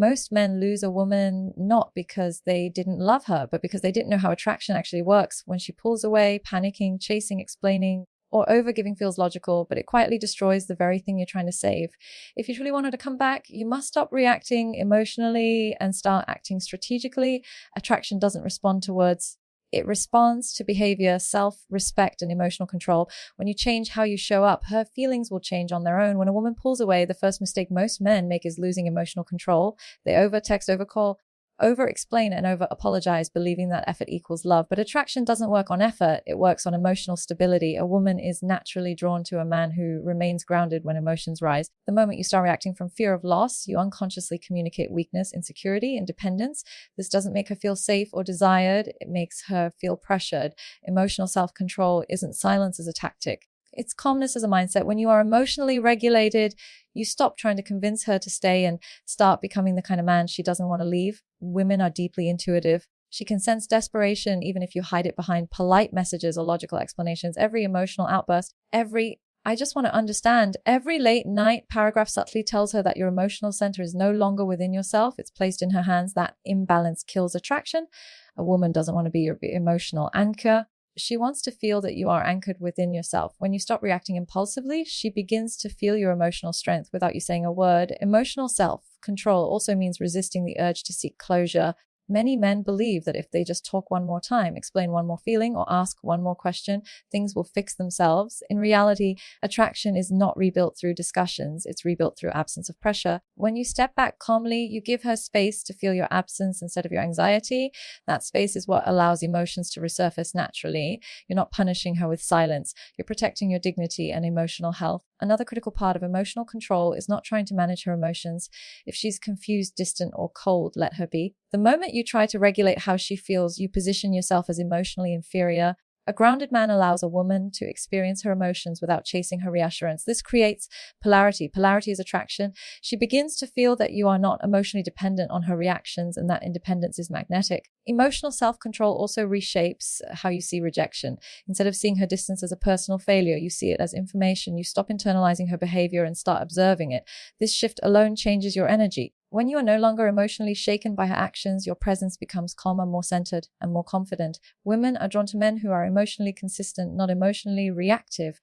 Most men lose a woman not because they didn't love her, but because they didn't know how attraction actually works. When she pulls away, panicking, chasing, explaining, or overgiving feels logical, but it quietly destroys the very thing you're trying to save. If you truly want her to come back, you must stop reacting emotionally and start acting strategically. Attraction doesn't respond to words. It responds to behavior, self-respect, and emotional control. When you change how you show up, her feelings will change on their own. When a woman pulls away, the first mistake most men make is losing emotional control. They over-text, over-call, over-explain, and over-apologize, believing that effort equals love. But attraction doesn't work on effort. It works on emotional stability. A woman is naturally drawn to a man who remains grounded when emotions rise. The moment you start reacting from fear of loss, you unconsciously communicate weakness, insecurity, and dependence. This doesn't make her feel safe or desired. It makes her feel pressured. Emotional self-control isn't silence as a tactic. It's calmness as a mindset. When you are emotionally regulated, you stop trying to convince her to stay and start becoming the kind of man she doesn't want to leave. Women are deeply intuitive. She can sense desperation even if you hide it behind polite messages or logical explanations. Every emotional outburst, I just want to understand, every late night paragraph subtly tells her that your emotional center is no longer within yourself. It's placed in her hands. That imbalance kills attraction. A woman doesn't want to be your emotional anchor. She wants to feel that you are anchored within yourself. When you stop reacting impulsively, she begins to feel your emotional strength without you saying a word. Emotional self-control also means resisting the urge to seek closure. Many men believe that if they just talk one more time, explain one more feeling, or ask one more question, things will fix themselves. In reality, attraction is not rebuilt through discussions. It's rebuilt through absence of pressure. When you step back calmly, you give her space to feel your absence instead of your anxiety. That space is what allows emotions to resurface naturally. You're not punishing her with silence. You're protecting your dignity and emotional health. Another critical part of emotional control is not trying to manage her emotions. If she's confused, distant, or cold, let her be. The moment you try to regulate how she feels, you position yourself as emotionally inferior. A grounded man allows a woman to experience her emotions without chasing her reassurance. This creates polarity. Polarity is attraction. She begins to feel that you are not emotionally dependent on her reactions and that independence is magnetic. Emotional self-control also reshapes how you see rejection. Instead of seeing her distance as a personal failure, you see it as information. You stop internalizing her behavior and start observing it. This shift alone changes your energy. When you are no longer emotionally shaken by her actions, your presence becomes calmer, more centered, and more confident. Women are drawn to men who are emotionally consistent, not emotionally reactive.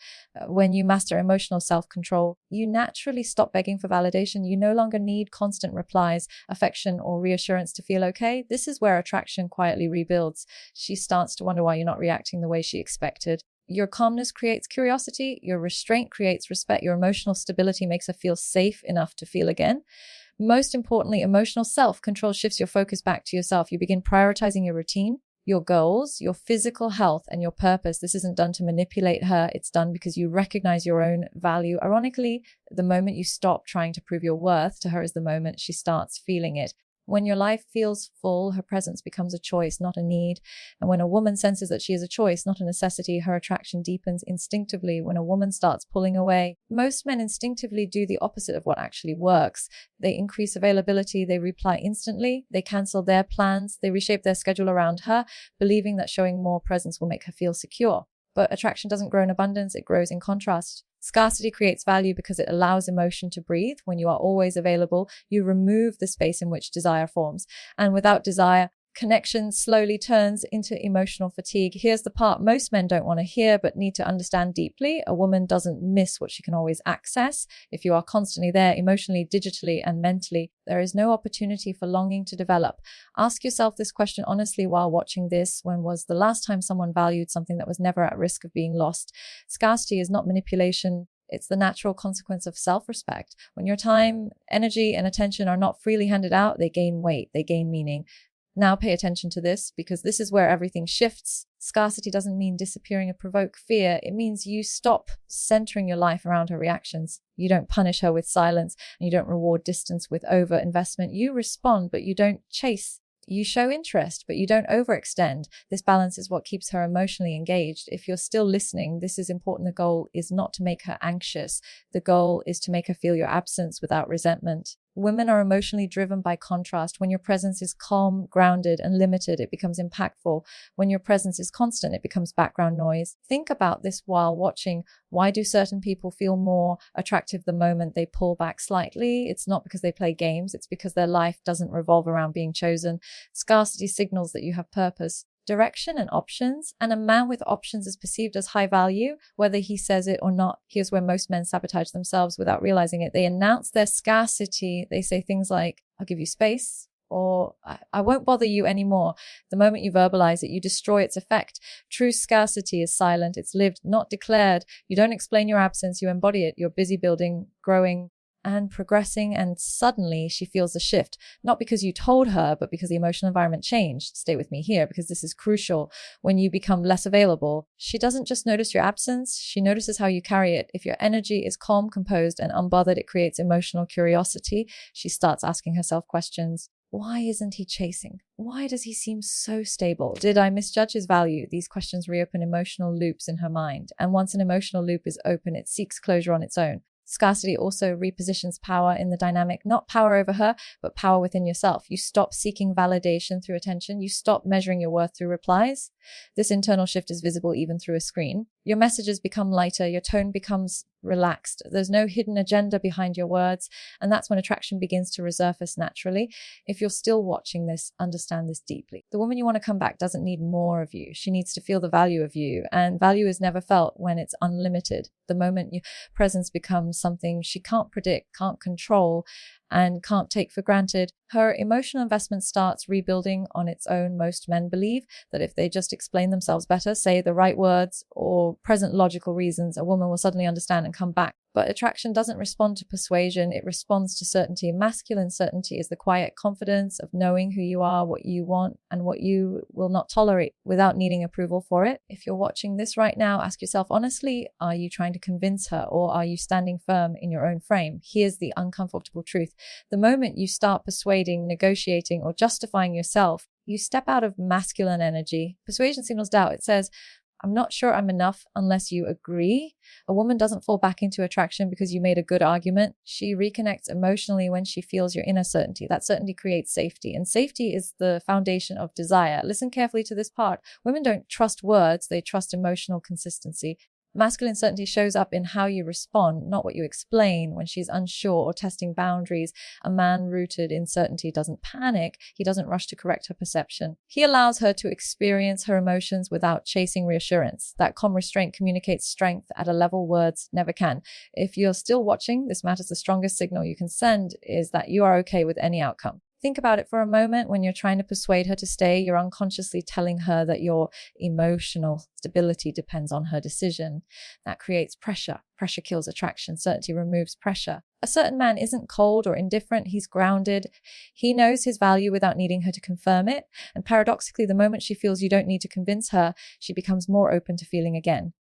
When you master emotional self-control, you naturally stop begging for validation. You no longer need constant replies, affection, or reassurance to feel okay. This is where attraction quietly rebuilds. She starts to wonder why you're not reacting the way she expected. Your calmness creates curiosity. Your restraint creates respect. Your emotional stability makes her feel safe enough to feel again. Most importantly, emotional self-control shifts your focus back to yourself. You begin prioritizing your routine, your goals, your physical health, and your purpose. This isn't done to manipulate her. It's done because you recognize your own value. Ironically, the moment you stop trying to prove your worth to her is the moment she starts feeling it. When your life feels full, her presence becomes a choice, not a need. And when a woman senses that she is a choice, not a necessity, her attraction deepens instinctively. When a woman starts pulling away, most men instinctively do the opposite of what actually works. They increase availability, they reply instantly, they cancel their plans, they reshape their schedule around her, believing that showing more presence will make her feel secure. But attraction doesn't grow in abundance, it grows in contrast. Scarcity creates value because it allows emotion to breathe. When you are always available, you remove the space in which desire forms. And without desire, connection slowly turns into emotional fatigue. Here's the part most men don't want to hear but need to understand deeply. A woman doesn't miss what she can always access. If you are constantly there, emotionally, digitally, and mentally, there is no opportunity for longing to develop. Ask yourself this question honestly while watching this. When was the last time someone valued something that was never at risk of being lost? Scarcity is not manipulation. It's the natural consequence of self-respect. When your time, energy, and attention are not freely handed out, they gain weight, they gain meaning. Now pay attention to this, because this is where everything shifts. Scarcity doesn't mean disappearing or provoke fear. It means you stop centering your life around her reactions. You don't punish her with silence, and you don't reward distance with over-investment. You respond, but you don't chase. You show interest, but you don't overextend. This balance is what keeps her emotionally engaged. If you're still listening, this is important. The goal is not to make her anxious. The goal is to make her feel your absence without resentment. Women are emotionally driven by contrast. When your presence is calm, grounded, and limited, it becomes impactful. When your presence is constant, it becomes background noise. Think about this while watching. Why do certain people feel more attractive the moment they pull back slightly? It's not because they play games. It's because their life doesn't revolve around being chosen. Scarcity signals that you have purpose, direction, and options. And a man with options is perceived as high value, whether he says it or not. Here's where most men sabotage themselves without realizing it. They announce their scarcity. They say things like, I'll give you space, or I won't bother you anymore. The moment you verbalize it, you destroy its effect. True scarcity is silent. It's lived, not declared. You don't explain your absence. You embody it. You're busy building, growing, and progressing, and suddenly she feels a shift, not because you told her, but because the emotional environment changed. Stay with me here because this is crucial. When you become less available, she doesn't just notice your absence, she notices how you carry it. If your energy is calm, composed, and unbothered, it creates emotional curiosity. She starts asking herself questions. Why isn't he chasing? Why does he seem so stable? Did I misjudge his value? These questions reopen emotional loops in her mind. And once an emotional loop is open, it seeks closure on its own. Scarcity also repositions power in the dynamic, not power over her, but power within yourself. You stop seeking validation through attention. You stop measuring your worth through replies. This internal shift is visible even through a screen. Your messages become lighter. Your tone becomes relaxed. There's no hidden agenda behind your words. And that's when attraction begins to resurface naturally. If you're still watching this, understand this deeply. The woman you want to come back doesn't need more of you. She needs to feel the value of you. And value is never felt when it's unlimited. The moment your presence becomes something she can't predict, can't control, and can't take for granted, her emotional investment starts rebuilding on its own. Most men believe that if they just explain themselves better, say the right words or present logical reasons, a woman will suddenly understand and come back. But attraction doesn't respond to persuasion, it responds to certainty. Masculine certainty is the quiet confidence of knowing who you are, what you want, and what you will not tolerate without needing approval for it. If you're watching this right now, ask yourself honestly, are you trying to convince her, or are you standing firm in your own frame? Here's the uncomfortable truth. The moment you start persuading, negotiating, or justifying yourself, you step out of masculine energy. Persuasion signals doubt. It says, I'm not sure I'm enough unless you agree. A woman doesn't fall back into attraction because you made a good argument. She reconnects emotionally when she feels your inner certainty. That certainty creates safety, and safety is the foundation of desire. Listen carefully to this part. Women don't trust words, they trust emotional consistency. Masculine certainty shows up in how you respond, not what you explain. When she's unsure or testing boundaries, a man rooted in certainty doesn't panic. He doesn't rush to correct her perception. He allows her to experience her emotions without chasing reassurance. That calm restraint communicates strength at a level words never can. If you're still watching, this matters. The strongest signal you can send is that you are okay with any outcome. Think about it for a moment. When you're trying to persuade her to stay, you're unconsciously telling her that your emotional stability depends on her decision. That creates pressure. Pressure kills attraction. Certainty removes pressure. A certain man isn't cold or indifferent. He's grounded. He knows his value without needing her to confirm it. And paradoxically, the moment she feels you don't need to convince her, she becomes more open to feeling again.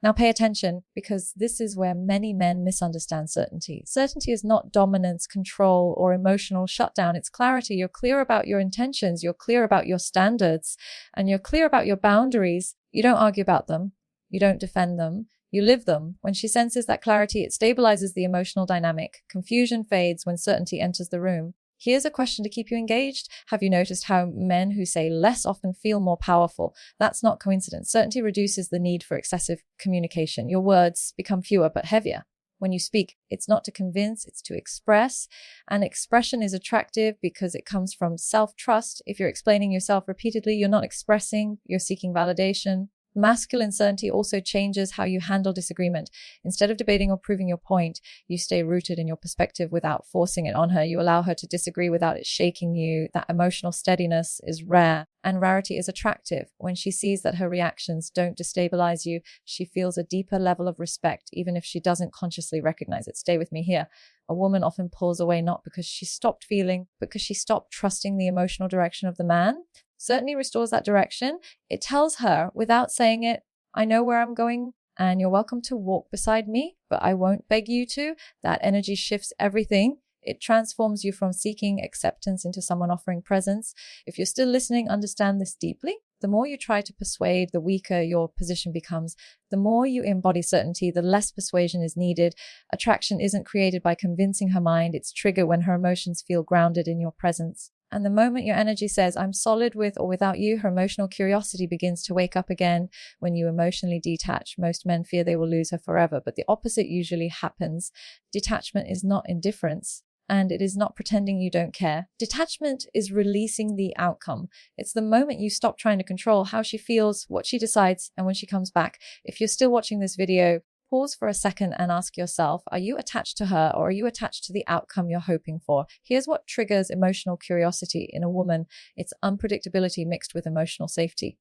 Now pay attention, because this is where many men misunderstand certainty. Certainty is not dominance, control, or emotional shutdown. It's clarity. You're clear about your intentions. You're clear about your standards, and you're clear about your boundaries. You don't argue about them. You don't defend them. You live them. When she senses that clarity, it stabilizes the emotional dynamic. Confusion fades when certainty enters the room. Here's a question to keep you engaged. Have you noticed how men who say less often feel more powerful? That's not coincidence. Certainty reduces the need for excessive communication. Your words become fewer but heavier. When you speak, it's not to convince, it's to express. And expression is attractive because it comes from self-trust. If you're explaining yourself repeatedly, you're not expressing, you're seeking validation. Masculine certainty also changes how you handle disagreement. Instead of debating or proving your point, you stay rooted in your perspective without forcing it on her. You allow her to disagree without it shaking you. That emotional steadiness is rare, and rarity is attractive. When she sees that her reactions don't destabilize you, she feels a deeper level of respect, even if she doesn't consciously recognize it. Stay with me here. A woman often pulls away not because she stopped feeling, but because she stopped trusting the emotional direction of the man. Certainly restores that direction. It tells her, without saying it, I know where I'm going and you're welcome to walk beside me, but I won't beg you to. That energy shifts everything. It transforms you from seeking acceptance into someone offering presence. If you're still listening, understand this deeply. The more you try to persuade, the weaker your position becomes. The more you embody certainty, the less persuasion is needed. Attraction isn't created by convincing her mind. It's triggered when her emotions feel grounded in your presence. And the moment your energy says, I'm solid with or without you, her emotional curiosity begins to wake up again. When you emotionally detach, most men fear they will lose her forever, but the opposite usually happens. Detachment is not indifference. And it is not pretending you don't care. Detachment is releasing the outcome. It's the moment you stop trying to control how she feels, what she decides, and when she comes back. If you're still watching this video, pause for a second and ask yourself, are you attached to her or are you attached to the outcome you're hoping for? Here's what triggers emotional curiosity in a woman. It's unpredictability mixed with emotional safety.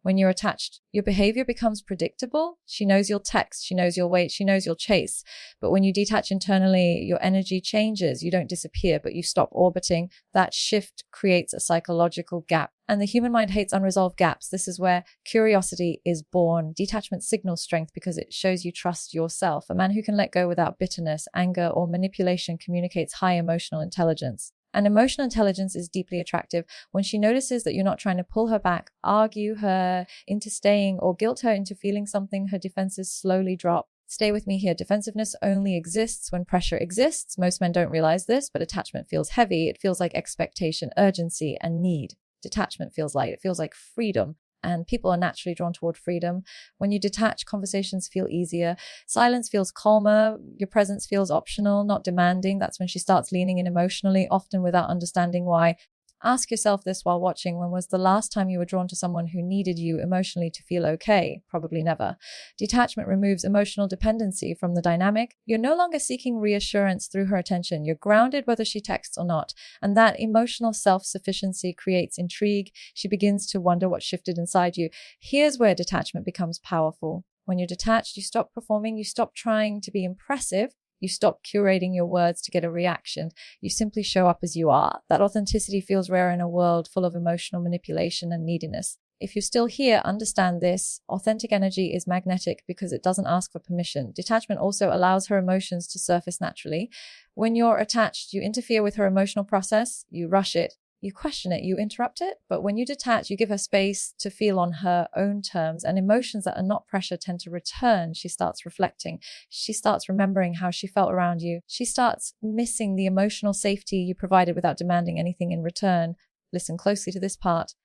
When you're attached, your behavior becomes predictable. She knows you'll text, she knows you'll wait, she knows you'll chase. But when you detach internally, your energy changes. You don't disappear, but you stop orbiting. That shift creates a psychological gap. And the human mind hates unresolved gaps. This is where curiosity is born. Detachment signals strength because it shows you trust yourself. A man who can let go without bitterness, anger, or manipulation communicates high emotional intelligence. And emotional intelligence is deeply attractive. When she notices that you're not trying to pull her back, argue her into staying, or guilt her into feeling something, her defenses slowly drop. Stay with me here. Defensiveness only exists when pressure exists. Most men don't realize this, but attachment feels heavy. It feels like expectation, urgency, and need. Detachment feels light. It feels like freedom. And people are naturally drawn toward freedom. When you detach, conversations feel easier. Silence feels calmer. Your presence feels optional, not demanding. That's when she starts leaning in emotionally, often without understanding why. Ask yourself this while watching. When was the last time you were drawn to someone who needed you emotionally to feel okay? Probably never. Detachment removes emotional dependency from the dynamic. You're no longer seeking reassurance through her attention. You're grounded whether she texts or not. And that emotional self-sufficiency creates intrigue. She begins to wonder what shifted inside you. Here's where detachment becomes powerful. When you're detached, you stop performing. You stop trying to be impressive. You stop curating your words to get a reaction. You simply show up as you are. That authenticity feels rare in a world full of emotional manipulation and neediness. If you're still here, understand this. Authentic energy is magnetic because it doesn't ask for permission. Detachment also allows her emotions to surface naturally. When you're attached, you interfere with her emotional process. You rush it. You question it, you interrupt it, but when you detach, you give her space to feel on her own terms, and emotions that are not pressure tend to return. She starts reflecting. She starts remembering how she felt around you. She starts missing the emotional safety you provided without demanding anything in return. Listen closely to this part.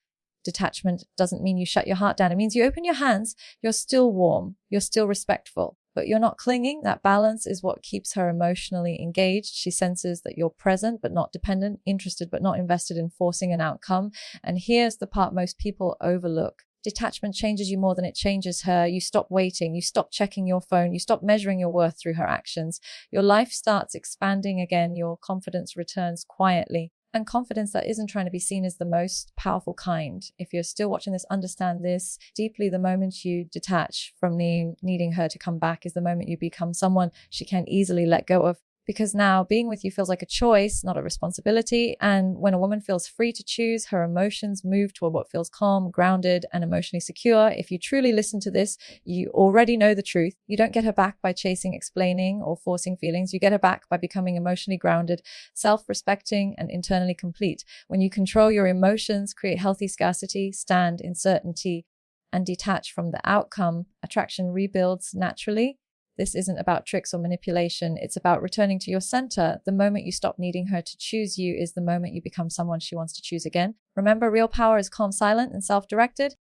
Detachment doesn't mean you shut your heart down. It means you open your hands. You're still warm. You're still respectful. But you're not clinging. That balance is what keeps her emotionally engaged. She senses that you're present but not dependent, interested but not invested in forcing an outcome. And here's the part most people overlook. Detachment changes you more than it changes her. You stop waiting. You stop checking your phone. You stop measuring your worth through her actions. Your life starts expanding again. Your confidence returns quietly. And confidence that isn't trying to be seen is the most powerful kind. If you're still watching this, understand this deeply. The moment you detach from the needing her to come back is the moment you become someone she can easily let go of. Because now being with you feels like a choice, not a responsibility. And when a woman feels free to choose, her emotions move toward what feels calm, grounded, and emotionally secure. If you truly listen to this, you already know the truth. You don't get her back by chasing, explaining, or forcing feelings. You get her back by becoming emotionally grounded, self-respecting, and internally complete. When you control your emotions, create healthy scarcity, stand in certainty, and detach from the outcome, attraction rebuilds naturally. This isn't about tricks or manipulation. It's about returning to your center. The moment you stop needing her to choose you is the moment you become someone she wants to choose again. Remember, real power is calm, silent, and self-directed.